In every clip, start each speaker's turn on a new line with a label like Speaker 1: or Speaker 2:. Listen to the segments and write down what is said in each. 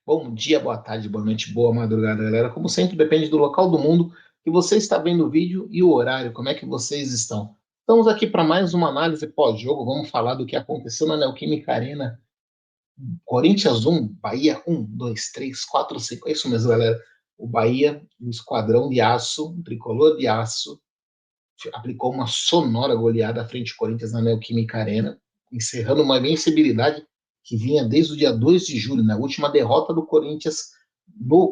Speaker 1: Bom dia, boa tarde, boa noite, boa madrugada, galera. Como sempre, depende do local do mundo que você está vendo o vídeo e o horário, como é que vocês estão. Estamos aqui para mais uma análise pós-jogo. Vamos falar do que aconteceu na Neoquímica Arena. Corinthians 1, Bahia 1, 2, 3, 4, 5. É isso mesmo, galera. O Bahia, o esquadrão de aço, o tricolor de aço, aplicou uma sonora goleada à frente do Corinthians na Neoquímica Arena, encerrando uma invencibilidade que vinha desde o dia 2 de julho, na última derrota do Corinthians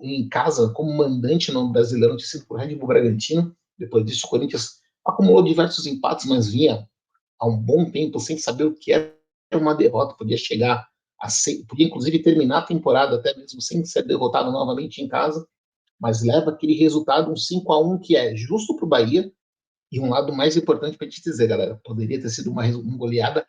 Speaker 1: em casa, como mandante no Brasileirão, tinha sido por Red Bull Bragantino. Depois disso, o Corinthians acumulou diversos empates, mas vinha há um bom tempo sem saber o que era uma derrota. Podia chegar podia inclusive terminar a temporada até mesmo sem ser derrotado novamente em casa, mas leva aquele resultado, um 5-1 que é justo para o Bahia. E um lado mais importante para te dizer, galera, poderia ter sido uma goleada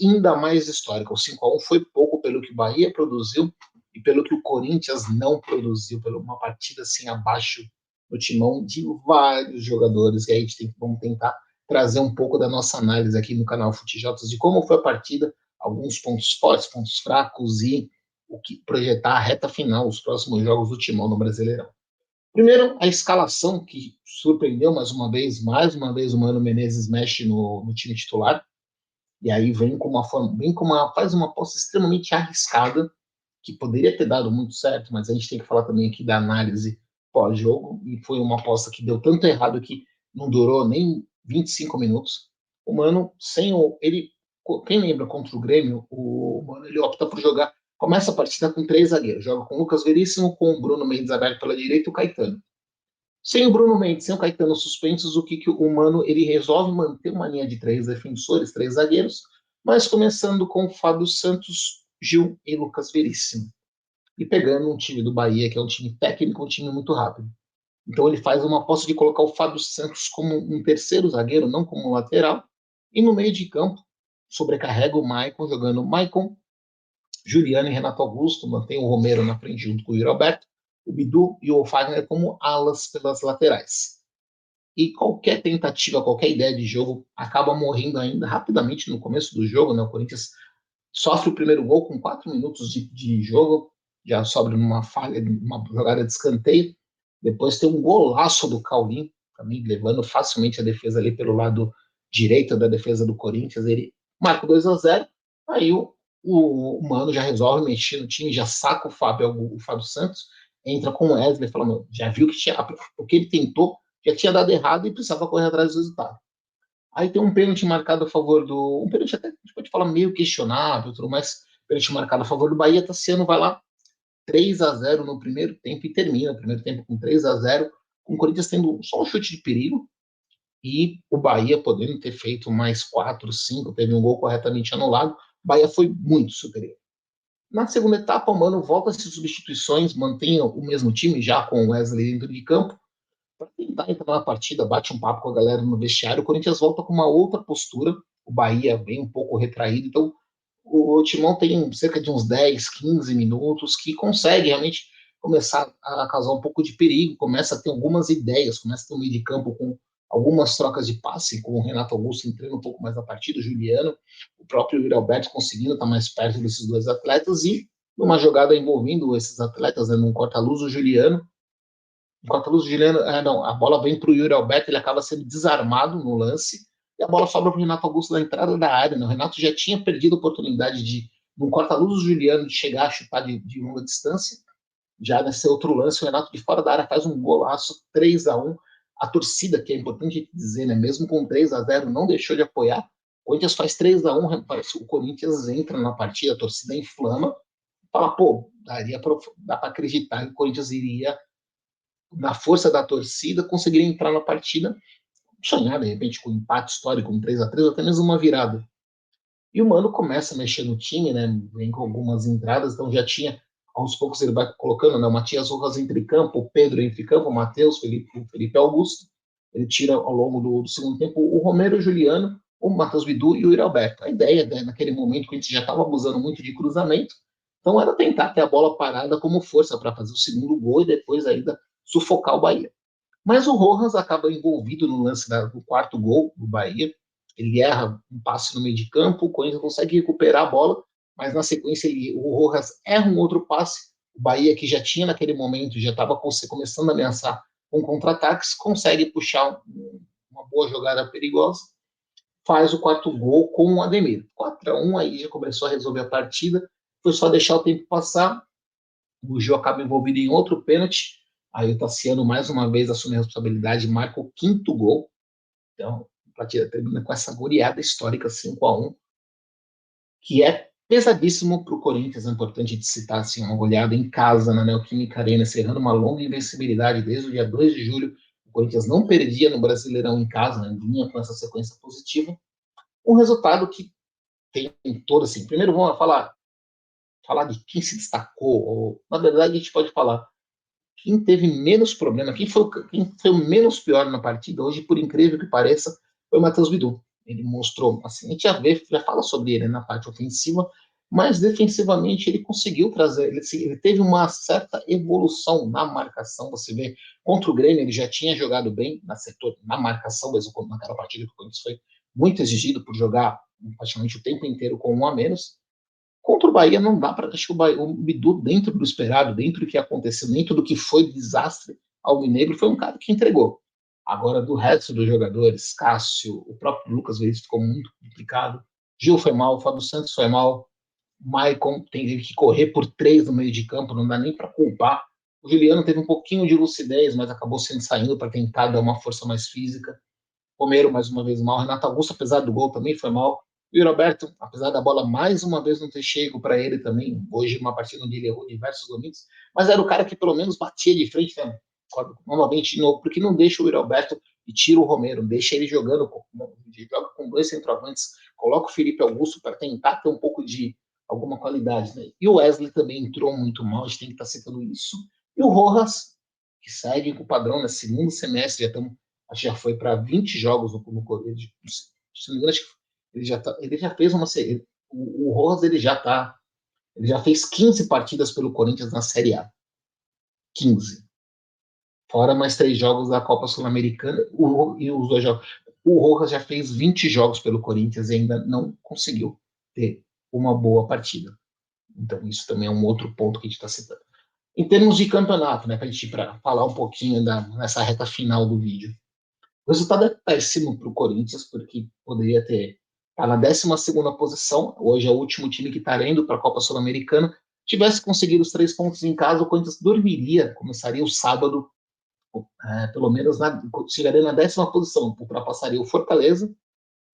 Speaker 1: ainda mais histórica. O 5-1 foi pouco pelo que o Bahia produziu e pelo que o Corinthians não produziu, pela uma partida assim abaixo do timão de vários jogadores. E aí a gente vamos tentar trazer um pouco da nossa análise aqui no canal Futijotas de como foi a partida, alguns pontos fortes, pontos fracos e o que projetar a reta final, os próximos jogos do timão no Brasileirão. Primeiro, a escalação que surpreendeu mais uma vez o Mano Menezes mexe no time titular, e aí vem com uma forma, faz uma aposta extremamente arriscada, que poderia ter dado muito certo, mas a gente tem que falar também aqui da análise pós-jogo, e foi uma aposta que deu tanto errado que não durou nem 25 minutos. O Mano, quem lembra contra o Grêmio, o Mano ele opta por jogar, começa a partida com três zagueiros, joga com o Lucas Veríssimo, com o Bruno Mendes aberto pela direita e o Caetano. Sem o Bruno Mendes, sem o Caetano suspensos, que o Mano ele resolve manter uma linha de três defensores, três zagueiros, mas começando com o Fábio Santos, Gil e Lucas Veríssimo. E pegando um time do Bahia, que é um time técnico, um time muito rápido. Então ele faz uma aposta de colocar o Fábio Santos como um terceiro zagueiro, não como um lateral. E no meio de campo, sobrecarrega o Maicon, jogando Maicon, Juliano e Renato Augusto, mantém o Romero na frente junto com o Yuri Alberto, o Bidu e o Fagner como alas pelas laterais. E qualquer tentativa, qualquer ideia de jogo acaba morrendo ainda rapidamente no começo do jogo. Né? O Corinthians sofre o primeiro gol com 4 minutos de jogo, já sobra numa falha, uma jogada de escanteio. Depois tem um golaço do Caulinho, também levando facilmente a defesa ali pelo lado direito da defesa do Corinthians. Ele marca 2-0. Aí o Mano já resolve mexer no time, já saca o Fábio Santos, entra com o Wesley, falando, já viu que o que ele tentou já tinha dado errado e precisava correr atrás do resultado. Aí tem um pênalti marcado a favor do. Um pênalti até, a gente pode falar meio questionável, tudo mais. Pênalti marcado a favor do Bahia. Tassiano vai lá, 3-0 no primeiro tempo e termina o primeiro tempo com 3-0, com o Corinthians tendo só um chute de perigo e o Bahia podendo ter feito mais 4, 5, teve um gol corretamente anulado. O Bahia foi muito superior. Na segunda etapa, o Mano volta às substituições, mantém o mesmo time, já com o Wesley dentro de campo, para tentar entrar na partida, bate um papo com a galera no vestiário. O Corinthians volta com uma outra postura, o Bahia vem um pouco retraído, então o Timão tem cerca de uns 10, 15 minutos que consegue realmente começar a causar um pouco de perigo, começa a ter algumas ideias, começa a ter um meio de campo com algumas trocas de passe, com o Renato Augusto entrando um pouco mais na partida, o Juliano, o próprio Yuri Alberto conseguindo estar mais perto desses dois atletas e numa jogada envolvendo esses atletas, né, num corta-luz, o Juliano, enquanto o Juliano, não, a bola vem para o Yuri Alberto, ele acaba sendo desarmado no lance, e a bola sobra para o Renato Augusto na entrada da área. Né? O Renato já tinha perdido a oportunidade de, num corta-luz do Juliano, de chegar a chutar de longa distância. Já nesse outro lance, o Renato de fora da área faz um golaço 3-1. A torcida, que é importante dizer, né? Mesmo com 3-0, não deixou de apoiar. O Corinthians faz 3-1, o Corinthians entra na partida, a torcida inflama, fala, pô, dá para acreditar que o Corinthians iria na força da torcida, conseguiria entrar na partida, sonhar, de repente, com um empate histórico, um 3-3, ou até mesmo uma virada. E o Mano começa a mexer no time, né? Vem com algumas entradas, então já tinha, aos poucos ele vai colocando, né? O Matias Rojas entre campo, o Pedro entre campo, o Matheus, o Felipe Augusto. Ele tira ao longo do segundo tempo o Romero, o Juliano, o Matheus Bidu e o Yuri Alberto. A ideia, né, naquele momento que a gente já estava abusando muito de cruzamento, então era tentar ter a bola parada como força para fazer o segundo gol e depois ainda sufocar o Bahia. Mas o Rojas acaba envolvido no lance do quarto gol do Bahia. Ele erra um passe no meio de campo, o Corinthians consegue recuperar a bola, mas na sequência o Rojas erra um outro passe, O Bahia, que já tinha naquele momento, já estava começando a ameaçar com contra-ataques, consegue puxar uma boa jogada perigosa, faz o quarto gol com o Ademir. 4-1, aí já começou a resolver a partida, foi só deixar o tempo passar, o Gil acaba envolvido em outro pênalti, aí o Tassiano mais uma vez assume a responsabilidade e marca o quinto gol. Então, a partida termina com essa goleada histórica 5-1, que é pesadíssimo para o Corinthians. É importante de citar assim, uma goleada em casa na Neoquímica Arena, encerrando uma longa invencibilidade desde o dia 2 de julho. O Corinthians não perdia no Brasileirão em casa, né? Vinha com essa sequência positiva. Um resultado que tem todo assim. Primeiro vamos falar de quem se destacou, ou, na verdade a gente pode falar quem teve menos problema, quem foi o menos pior na partida hoje, por incrível que pareça, foi o Matheus Bidu. Ele mostrou, assim, a gente já fala sobre ele na parte ofensiva, mas defensivamente ele conseguiu trazer, ele teve uma certa evolução na marcação. Você vê, contra o Grêmio ele já tinha jogado bem na setor, na marcação, mesmo naquela partida que o Corinthians foi muito exigido por jogar praticamente o tempo inteiro com um a menos. Contra o Bahia não dá para. Acho que o Bidu, dentro do esperado, dentro do que aconteceu, dentro do que foi desastre alvinegro, foi um cara que entregou. Agora, do resto dos jogadores, Cássio, o próprio Lucas Veríssimo ficou muito complicado. Gil foi mal, o Fábio Santos foi mal. Maicon teve que correr por três no meio de campo, não dá nem para culpar. O Juliano teve um pouquinho de lucidez, mas acabou saindo para tentar dar uma força mais física. Romero, mais uma vez, mal. Renato Augusto, apesar do gol, também foi mal. E o Roberto, apesar da bola mais uma vez não ter chego para ele também, hoje uma partida onde ele errou diversos domínios, mas era o cara que pelo menos batia de frente, né? Novamente, de novo, porque não deixa o Roberto e tira o Romero, deixa ele jogando, joga com dois centroavantes, coloca o Felipe Augusto para tentar ter um pouco de alguma qualidade. Né? E o Wesley também entrou muito mal, a gente tem que estar tá citando isso. E o Rojas, que segue com o padrão, no segundo semestre, acho que já foi para 20 jogos no Corinthians. Se não me engano, acho que ele já fez uma série. O Rojas ele já fez 15 partidas pelo Corinthians na Série A. 15. Fora mais 3 jogos da Copa Sul-Americana e os 2 jogos. O Rojas já fez 20 jogos pelo Corinthians e ainda não conseguiu ter uma boa partida. Então, isso também é um outro ponto que a gente está citando. Em termos de campeonato, né, para a gente falar um pouquinho nessa reta final do vídeo. O resultado é péssimo para o Corinthians, porque poderia ter tá na 12ª posição, hoje é o último time que está indo para a Copa Sul-Americana. Tivesse conseguido os 3 pontos em casa, o Corinthians dormiria, começaria o sábado, pelo menos chegaria na 10ª posição, ultrapassaria o Fortaleza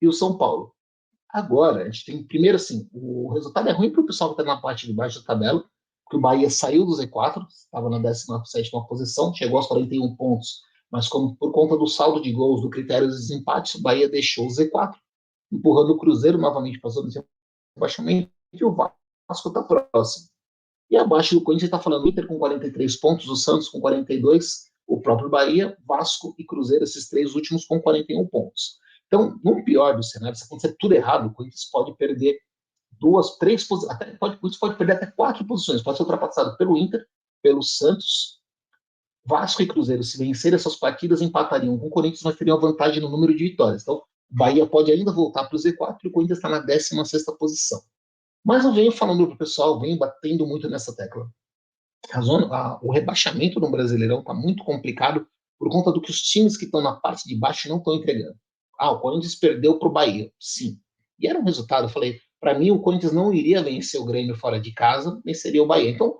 Speaker 1: e o São Paulo. Agora, a gente tem, primeiro assim, o resultado é ruim para o pessoal que está na parte de baixo da tabela, porque o Bahia saiu do Z4, estava na 17ª posição, chegou aos 41 pontos, mas como por conta do saldo de gols, do critério dos empates, o Bahia deixou o Z4, empurrando o Cruzeiro novamente para a zona de rebaixamento, e o Vasco está próximo. E abaixo do Corinthians está falando Inter com 43 pontos, o Santos com 42, o próprio Bahia, Vasco e Cruzeiro, esses 3 últimos com 41 pontos. Então, no pior dos cenários, se acontecer tudo errado, o Corinthians pode perder 2, 3 posições, pode perder até 4 posições, pode ser ultrapassado pelo Inter, pelo Santos, Vasco e Cruzeiro. Se vencerem essas partidas, empatariam com o Corinthians, mas teriam vantagem no número de vitórias. Então, o Bahia pode ainda voltar para o Z4 e o Corinthians está na 16ª posição. Mas eu venho falando para o pessoal, venho batendo muito nessa tecla. O rebaixamento no Brasileirão está muito complicado por conta do que os times que estão na parte de baixo não estão entregando. O Corinthians perdeu para o Bahia, sim. E era um resultado, eu falei, para mim o Corinthians não iria vencer o Grêmio fora de casa, venceria o Bahia. Então,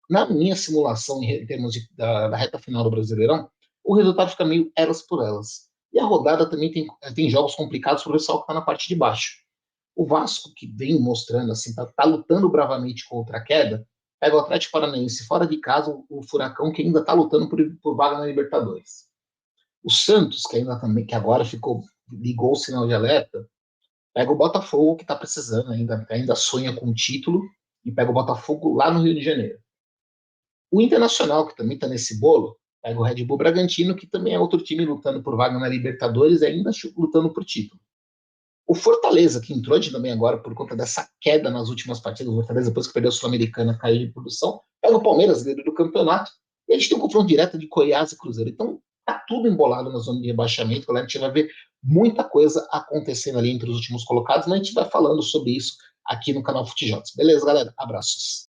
Speaker 1: na minha simulação, em termos da reta final do Brasileirão, o resultado fica meio elas por elas. E a rodada também tem jogos complicados para o pessoal que está na parte de baixo. O Vasco, que vem mostrando, assim, tá lutando bravamente contra a queda, pega o Atlético Paranaense fora de casa, o Furacão, que ainda está lutando por vaga na Libertadores. O Santos, que ainda também, que agora ligou o sinal de alerta, pega o Botafogo, que está precisando ainda sonha com o título, e pega o Botafogo lá no Rio de Janeiro. O Internacional, que também está nesse bolo, pega o Red Bull Bragantino, que também é outro time lutando por vaga na Libertadores e ainda lutando por título. O Fortaleza, que entrou também agora por conta dessa queda nas últimas partidas, o Fortaleza, depois que perdeu a Sul-Americana, caiu de produção, pega o Palmeiras, líder do campeonato, e a gente tem um confronto direto de Goiás e Cruzeiro. Então, tá tudo embolado na zona de rebaixamento, galera. A gente vai ver muita coisa acontecendo ali entre os últimos colocados, mas a gente vai falando sobre isso aqui no canal Futejotes. Beleza, galera? Abraços.